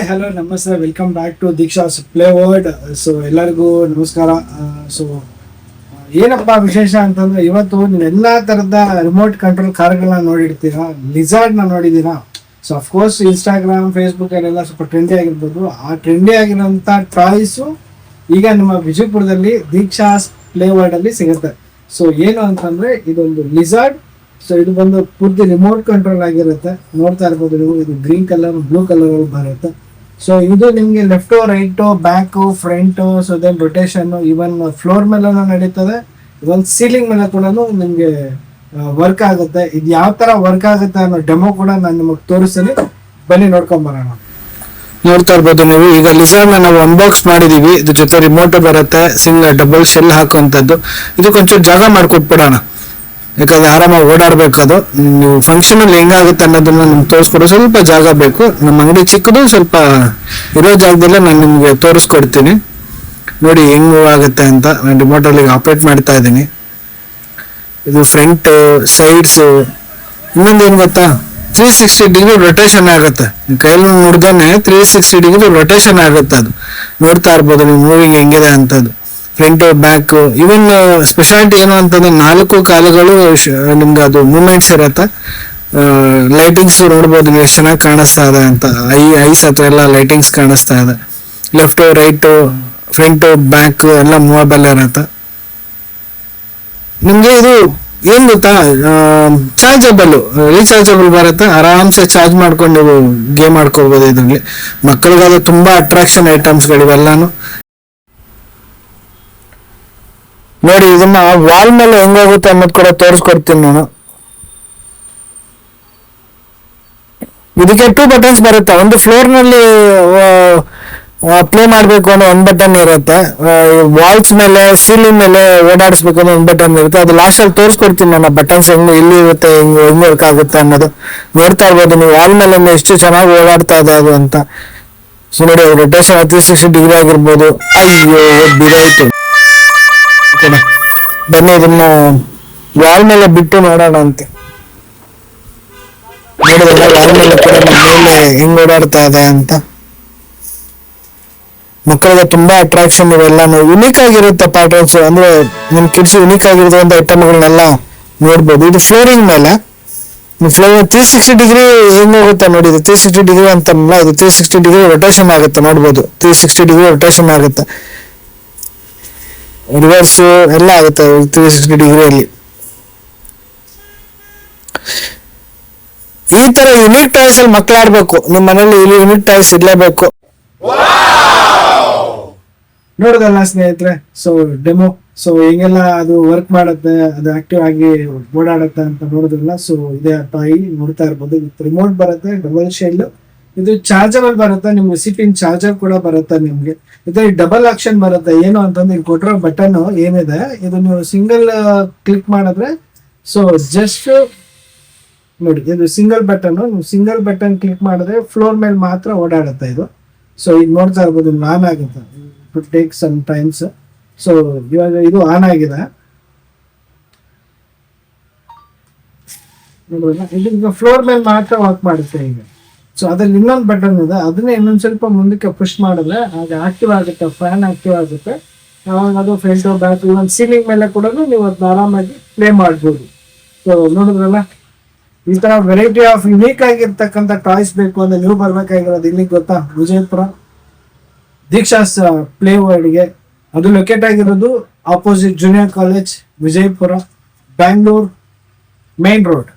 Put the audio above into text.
Hello ನಮಸ್ತೆ, welcome back to Deeksha's play word. So ಎಲ್ಲರಿಗೂ ನಮಸ್ಕಾರ. ಸೊ ಏನಪ್ಪಾ ವಿಶೇಷ ಅಂತಂದ್ರೆ ಇವತ್ತು ನೀವೆಲ್ಲಾ ತರದ ರಿಮೋಟ್ ಕಂಟ್ರೋಲ್ ಕಾರ್ಗಳನ್ನ ನೋಡಿರ್ತೀರಾ, ಲಿಜಾರ್ಡ್ನ ನೋಡಿದ್ದೀರಾ. ಸೊ ಅಫ್ಕೋರ್ಸ್ ಇನ್ಸ್ಟಾಗ್ರಾಮ್, ಫೇಸ್ಬುಕ್ ಅಲ್ಲೆಲ್ಲ ಸ್ವಲ್ಪ ಟ್ರೆಂಡಿ ಆಗಿರ್ಬೋದು. ಆ ಟ್ರೆಂಡಿ ಆಗಿರೋಂಥ ಟಾಯ್ಸು ಈಗ ನಮ್ಮ ವಿಜಯಪುರದಲ್ಲಿ ದೀಕ್ಷಾಸ್ ಪ್ಲೇ ವರ್ಡ್ ಅಲ್ಲಿ ಸಿಗುತ್ತೆ. ಸೊ ಏನು ಅಂತಂದ್ರೆ ಇದೊಂದು ಲಿಜಾರ್ಡ್. ಸೊ ಇದು ಬಂದು ಪೂರ್ತಿ ರಿಮೋಟ್ ಕಂಟ್ರೋಲ್ ಆಗಿರುತ್ತೆ. ನೋಡ್ತಾ ಇರ್ಬೋದು ನೀವು, ಇದು ಗ್ರೀನ್ ಕಲರ್, ಬ್ಲೂ ಕಲರ್ ಬರುತ್ತೆ. ಸೊ ಇದು ನಿಮ್ಗೆ left, right, back, front, so then rotation, even floor ಮೇಲೆ ನಡೀತದೆ, ಇವನ್ ಸೀಲಿಂಗ್ ಮೇಲೆ ಕೂಡ ನಿಮ್ಗೆ ವರ್ಕ್ ಆಗುತ್ತೆ. ಇದು ಯಾವ ತರ ವರ್ಕ್ ಆಗುತ್ತೆ ಅನ್ನೋ ಡೆಮೋ ಕೂಡ ನಾನು ನಿಮಗೆ ತೋರಿಸ್ತೀನಿ, ಬನ್ನಿ ನೋಡ್ಕೊಂಡ್ ಬರೋಣ. ನೋಡ್ತಾ ಇರ್ಬೋದು ನೀವು, ಈಗ ಲಿಜಾರ್ಡ್ ನಾವು ಅನ್ಬಾಕ್ಸ್ ಮಾಡಿದೀವಿ. ಇದ್ರ ಜೊತೆ ರಿಮೋಟ್ ಬರುತ್ತೆ, ಸಿಂಗಲ್ ಡಬಲ್ ಶೆಲ್ ಹಾಕುವಂಥದ್ದು. ಇದಕ್ಕೊಂಚೂರು ಜಾಗ ಮಾಡಿಕೊಟ್ಬಿಡೋಣ, ಯಾಕಂದ್ರೆ ಆರಾಮಾಗಿ ಓಡಾಡ್ಬೇಕು. ಅದು ನೀವು ಫಂಕ್ಷನ್ ಅಲ್ಲಿ ಹೆಂಗಾಗುತ್ತೆ ಅನ್ನೋದನ್ನ ನಿಮ್ಗೆ ತೋರಿಸ್ಕೊಡೋ ಸ್ವಲ್ಪ ಜಾಗ ಬೇಕು. ನಮ್ಮ ಅಂಗಡಿ ಚಿಕ್ಕದು, ಸ್ವಲ್ಪ ಇರೋ ಜಾಗದಲ್ಲೇ ನಾನು ನಿಮ್ಗೆ ತೋರಿಸ್ಕೊಡ್ತೀನಿ. ನೋಡಿ ಹೆಂಗ್ ಆಗುತ್ತೆ ಅಂತ. ನಾನು ರಿಮೋಟ್ ಅಲ್ಲಿ ಆಪರೇಟ್ ಮಾಡ್ತಾ ಇದ್ದೀನಿ. ಇದು ಫ್ರಂಟ್, ಸೈಡ್ಸ್, ಇನ್ನೊಂದು ಏನ್ ಗೊತ್ತಾ, 360 ಡಿಗ್ರಿ ರೊಟೇಷನ್ ಆಗುತ್ತೆ. ಕೈಯಲ್ಲಿ ನೋಡ್ದಾನೆ 360 ಡಿಗ್ರಿ ರೊಟೇಷನ್ ಆಗುತ್ತೆ. ಅದು ನೋಡ್ತಾ ಇರ್ಬೋದು ನೀವು, ಮೂವಿಂಗ್ ಹೆಂಗಿದೆ ಅಂತದ್ದು. ಫ್ರಂಟ್, ಬ್ಯಾಕ್, ಇವನ್ ಸ್ಪೆಷಾಲಿಟಿ ಏನು ಅಂತಂದ್ರೆ 4 ಕಾಲುಗಳು ನಿಮ್ಗೆ ಅದು ಮೂಮೆಂಟ್ಸ್ ಇರತ್ತೆ. ಲೈಟಿಂಗ್ಸ್ ನೋಡ್ಬೋದು ನೀವು ಎಷ್ಟು ಚೆನ್ನಾಗಿ ಕಾಣಿಸ್ತಾ ಇದೆ ಅಂತ. ಐಸ್ ಹತ್ರ ಎಲ್ಲ ಲೈಟಿಂಗ್ಸ್ ಕಾಣಿಸ್ತಾ ಇದೆ. ಲೆಫ್ಟ್, ರೈಟ್, ಫ್ರಂಟ್, ಬ್ಯಾಕ್ ಎಲ್ಲ ಮೂವಬಲ್ ಇರತ್ತೆ. ನಿಮ್ಗೆ ಇದು ಏನ್ ಗೊತ್ತಾ, ಚಾರ್ಜಬಲ್, ರೀಚಾರ್ಜಬಲ್ ಬರುತ್ತೆ. ಆರಾಮ್ಸೆ ಚಾರ್ಜ್ ಮಾಡ್ಕೊಂಡು ನೀವು ಗೇಮ್ ಆಡ್ಕೊಳ್ಬೋದು ಇದ್ರಲ್ಲಿ. ಮಕ್ಕಳಿಗೆ ಅದು ತುಂಬಾ ಅಟ್ರಾಕ್ಷನ್ ಐಟಮ್ಸ್ಗಳಿವೆಲ್ಲಾನು. ನೋಡಿ, ಇದನ್ನ ವಾಲ್ ಮೇಲೆ ಹೆಂಗೋಗುತ್ತೆ ಅನ್ನೋದು ಕೂಡ ತೋರಿಸ್ಕೊಡ್ತೀನಿ ನಾನು. ಇದಕ್ಕೆ 2 ಬಟನ್ಸ್ ಬರುತ್ತೆ. ಒಂದು ಫ್ಲೋರ್ ನಲ್ಲಿ ಪ್ಲೇ ಮಾಡ್ಬೇಕು ಅನ್ನೋ 1 ಬಟನ್ ಇರುತ್ತೆ. ವಾಲ್ಸ್ ಮೇಲೆ, ಸೀಲಿಂಗ್ ಮೇಲೆ ಓಡಾಡಿಸ್ಬೇಕು ಅನ್ನೋ 1 ಬಟನ್ ಇರುತ್ತೆ. ಅದು ಲಾಸ್ಟ್ ಅಲ್ಲಿ ತೋರಿಸ್ಕೊಡ್ತೀನಿ ನಾನು, ಬಟನ್ಸ್ ಹೆಂಗ್ ಎಲ್ಲಿ ಇರುತ್ತೆ, ಹೆಂಗ್ ವರ್ಕ್ ಆಗುತ್ತೆ ಅನ್ನೋದು. ನೋಡ್ತಾ ಇರ್ಬೋದು ನೀವು, ವಾಲ್ ಮೇಲೆ ಎಷ್ಟು ಚೆನ್ನಾಗಿ ಓಡಾಡ್ತಾ ಇದೆ ಅದು ಅಂತ. ಸೊ ನೋಡಿ, ರೊಟೇಷನ್ 360 ಡಿಗ್ರಿ ಆಗಿರ್ಬೋದು. ಅಯ್ಯೋ ಬಿದಾಯ್ತು. ಬನ್ನಿ ಇದನ್ನ ವಾಲ್ ಮೇಲೆ ಬಿಟ್ಟು ನೋಡೋಣ ಅಂತೆ. ನೋಡಿದ್ರಲ್ಲ, ವಾಲ್ ಮೇಲೆ ಕೂಡ ನಮ್ಮ ಮೇಲೆ ಹೆಂಗ್ ಓಡಾಡ್ತಾ ಇದೆ ಅಂತ. ಮಕ್ಕಳಿಗೆ ತುಂಬಾ ಅಟ್ರಾಕ್ಷನ್ ಇವೆಲ್ಲಾನು. ಯುನೀಕ್ ಆಗಿರುತ್ತೆ ಪ್ಯಾಟರ್ನ್ಸ್, ಅಂದ್ರೆ ನಿಮ್ ಕಿಡ್ಸ್ ಯುನೀಕ್ ಆಗಿರೋದ್ರಿಂದ ಐಟಮ್ಗಳನ್ನೆಲ್ಲ ನೋಡ್ಬೋದು. ಇದು ಫ್ಲೋರಿಂಗ್ ಮೇಲೆ, ಫ್ಲೋರ್ 360 ಡಿಗ್ರಿ ಹೆಂಗ್ ಹೋಗುತ್ತೆ ನೋಡಿ. ಇದು 360 ಡಿಗ್ರಿ ಅಂತಲ್ಲ, ಇದು 360 ಡಿಗ್ರಿ ರೊಟೇಷನ್ ಆಗುತ್ತೆ. ನೋಡ್ಬೋದು, 360 ಡಿಗ್ರಿ ರೊಟೇಷನ್ ಆಗುತ್ತೆ. ರಿವರ್ಸ್ ಎಲ್ಲ ಆಗುತ್ತೆ 360 ಡಿಗ್ರಿಯಲ್ಲಿ. ಈ ತರ ಯುನಿಕ್ ಟಾಯ್ಸ್ ಅಲ್ಲಿ ಮಕ್ಳು ಆಡ್ಬೇಕು. ನಿಮ್ಮ ಮನೇಲಿ ಇಲ್ಲಿ ಯುನಿಕ್ ಟಾಯ್ಸ್ ಇರ್ಲೇಬೇಕು. ನೋಡೋದಲ್ಲ ಸ್ನೇಹಿತರೆ, ಸೊ ಡೆಮೋ, ಸೊ ಹೆಂಗೆಲ್ಲ ಅದು ವರ್ಕ್ ಮಾಡುತ್ತೆ, ಅದು ಆಕ್ಟಿವ್ ಆಗಿ ಓಡಾಡುತ್ತೆ ಅಂತ ನೋಡೋದಿಲ್ಲ. ಸೊ ಇದೇ ಟಾಯ್ ನೋಡ್ತಾ ಇರ್ಬೋದು. ರಿಮೋಟ್ ಬರುತ್ತೆ, ಡಬಲ್ ಶೆಲ್. ಇದು ಚಾರ್ಜಬಲ್ ಬರುತ್ತೆ, ನಿಮ್ಗೆ ಸಿಟಿಂಗ್ ಚಾರ್ಜರ್ ಕೂಡ ಬರುತ್ತೆ ನಿಮ್ಗೆ. ಇದು ಡಬಲ್ ಆಕ್ಷನ್ ಬರುತ್ತೆ. ಏನು ಅಂತಂದ್ರೆ ಇಲ್ಲಿ ಕೊಟ್ಟಿರೋ ಬಟನ್ ಏನಿದೆ, ಇದು ನೀವು ಸಿಂಗಲ್ ಕ್ಲಿಕ್ ಮಾಡಿದ್ರೆ, ಸೊ ಜಸ್ಟ್ ನೋಡಿ, ಇದು ಸಿಂಗಲ್ ಬಟನ್. ನೀವು ಸಿಂಗಲ್ ಬಟನ್ ಕ್ಲಿಕ್ ಮಾಡಿದ್ರೆ ಫ್ಲೋರ್ ಮೇಲೆ ಮಾತ್ರ ಓಡಾಡುತ್ತೆ ಇದು. ಸೊ ಈಗ ನೋಡ್ತಾ ಇರ್ಬೋದು, ಆನ್ ಆಗುತ್ತೆ. To take some times. So ಇವಾಗ ಇದು ಆನ್ ಆಗಿದೆ. ನೋಡೋಣ, ಇದು ಫ್ಲೋರ್ ಮೇಲೆ ಮಾತ್ರ ವರ್ಕ್ ಮಾಡುತ್ತೆ ಈಗ. ಸೊ ಅದ್ರಲ್ಲಿ ಇನ್ನೊಂದು ಬಟನ್ ಇದೆ, ಅದನ್ನೇ ಇನ್ನೊಂದು ಸ್ವಲ್ಪ ಮುಂದಕ್ಕೆ ಪುಷ್ ಮಾಡಿದ್ರೆ ಅದು ಆಕ್ಟಿವ್ ಆಗುತ್ತೆ, ಫ್ಯಾನ್ ಆಕ್ಟಿವ್ ಆಗುತ್ತೆ. ಅವಾಗ ಅದು ಫ್ರಂಟ್, ಬ್ಯಾಕ್, ಇವನ್ ಸೀಲಿಂಗ್ ಮೇಲೆ ಕೂಡ ನೀವು ಅದನ್ನ ಆರಾಮಾಗಿ ಪ್ಲೇ ಮಾಡ್ಬೋದು. ಸೊ ನೋಡಿದ್ರಲ್ಲ, ಈ ತರ ವೆರೈಟಿ ಆಫ್ ಯುನೀಕ್ ಆಗಿರ್ತಕ್ಕಂಥ ಟಾಯ್ಸ್ ಬೇಕು ಅಂದ್ರೆ ನೀವು ಬರ್ಬೇಕಾಗಿರೋದು ಇಲ್ಲಿಗೆ ಗೊತ್ತಾ, ವಿಜಯಪುರ ದೀಕ್ಷಾಸ್ ಪ್ಲೇ ವರ್ಡ್ಗೆ. ಅದು ಲೊಕೇಟ್ ಆಗಿರೋದು opposite junior college, Vijayapura, Bangalore main road.